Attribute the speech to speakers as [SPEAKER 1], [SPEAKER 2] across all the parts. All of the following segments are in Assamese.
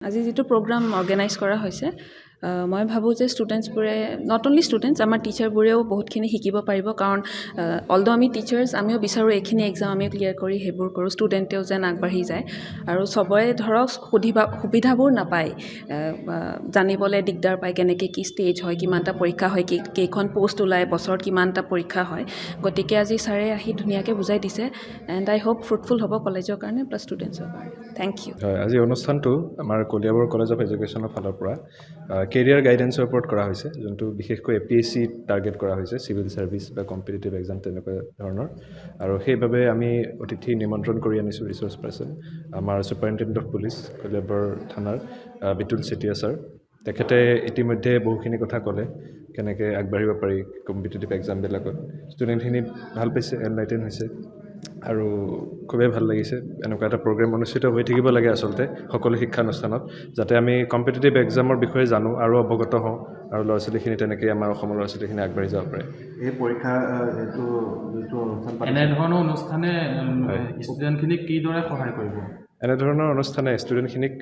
[SPEAKER 1] আজি যিটো প্ৰগ্ৰাম অৰ্গেনাইজ কৰা হৈছে মই ভাবোঁ যে ষ্টুডেণ্টছবোৰে নট অনলি ষ্টুডেণ্টছ আমাৰ টিচাৰবোৰেও বহুতখিনি শিকিব পাৰিব কাৰণ অলদ' আমি টিচাৰ্ছ আমিও বিচাৰোঁ এইখিনি এক্সাম আমিও ক্লিয়াৰ কৰি সেইবোৰ কৰোঁ ষ্টুডেণ্টেও যেন আগবাঢ়ি যায় আৰু চবৰে ধৰক সুবিধাবোৰ নাপায় জানিবলৈ দিগদাৰ পায় কেনেকৈ কি ষ্টেজ হয় কিমানটা পৰীক্ষা হয় কেইখন পোষ্ট ওলায় বছৰত কিমানটা পৰীক্ষা হয় গতিকে আজি ছাৰে আহি ধুনীয়াকৈ বুজাই দিছে এণ্ড আই হোপ ফ্ৰুটফুল হ'ব কলেজৰ কাৰণে প্লাছ ষ্টুডেণ্টছৰ কাৰণে থেংক ইউ
[SPEAKER 2] হয় আজি অনুষ্ঠানটো আমাৰ কলিয়াবৰ কলেজ অফ এডুকেশ্যনৰ ফালৰ পৰা কেৰিয়াৰ গাইডেন্সৰ ওপৰত কৰা হৈছে যোনটো বিশেষকৈ APSC টাৰ্গেট কৰা হৈছে চিভিল ছাৰ্ভিচ বা কম্পিটিটিভ এক্সাম তেনেকুৱা ধৰণৰ আৰু সেইবাবে আমি অতিথি নিমন্ত্ৰণ কৰি আনিছোঁ ৰিচৰ্চ পাৰ্চন আমাৰ ছুপাৰিণ্টেণ্ডেণ্ট অফ পুলিচ কলিয়াবৰ থানাৰ বিতুল চেতিয়া ছাৰ তেখেতে ইতিমধ্যে বহুখিনি কথা ক'লে কেনেকৈ আগবাঢ়িব পাৰি কম্পিটিটিভ এক্সামবিলাকত ষ্টুডেণ্টখিনি ভাল পাইছে এনলাইটেন হৈছে আৰু খুবেই ভাল লাগিছে এনেকুৱা এটা প্ৰগ্ৰেম অনুষ্ঠিত হৈ থাকিব লাগে আচলতে সকলো শিক্ষানুষ্ঠানত যাতে আমি কম্পিটিটিভ এক্সামৰ বিষয়ে জানো আৰু অৱগত হওঁ আৰু ল'ৰা ছোৱালীখিনি তেনেকৈ আমাৰ অসমৰ ল'ৰা ছোৱালীখিনি আগবাঢ়ি যাব পাৰে
[SPEAKER 3] এই পৰীক্ষা যিটো অনুষ্ঠান
[SPEAKER 4] এনেধৰণৰ অনুষ্ঠানে ষ্টুডেণ্টখিনিক কিদৰে সহায় কৰিব
[SPEAKER 2] এনেধৰণৰ অনুষ্ঠানে ষ্টুডেণ্টখিনিক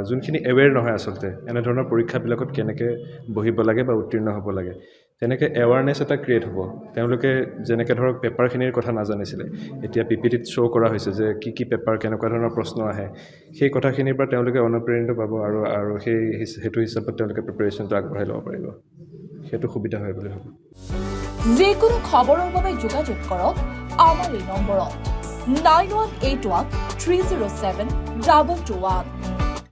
[SPEAKER 2] যোনখিনি এৱেৰ নহয় আচলতে এনেধৰণৰ পৰীক্ষাবিলাকত কেনেকৈ বহিব লাগে বা উত্তীৰ্ণ হ'ব লাগে তেনেকৈ এৱাৰনেছ এটা ক্ৰিয়েট হ'ব তেওঁলোকে যেনেকৈ ধৰক পেপাৰখিনিৰ কথা নাজানিছিলে এতিয়া PPTত শ্ব' কৰা হৈছে যে কি পেপাৰ কেনেকুৱা ধৰণৰ প্ৰশ্ন আহে সেই কথাখিনিৰ পৰা তেওঁলোকে অনুপ্ৰেৰিত পাব আৰু সেইটো হিচাপত তেওঁলোকে প্ৰিপেৰেশ্যনটো আগবঢ়াই ল'ব পাৰিব সেইটো সুবিধা হয় বুলি ভাবোঁ
[SPEAKER 5] যিকোনো খবৰৰ বাবে যোগাযোগ কৰক আমাৰ এই নম্বৰত 9181 307 221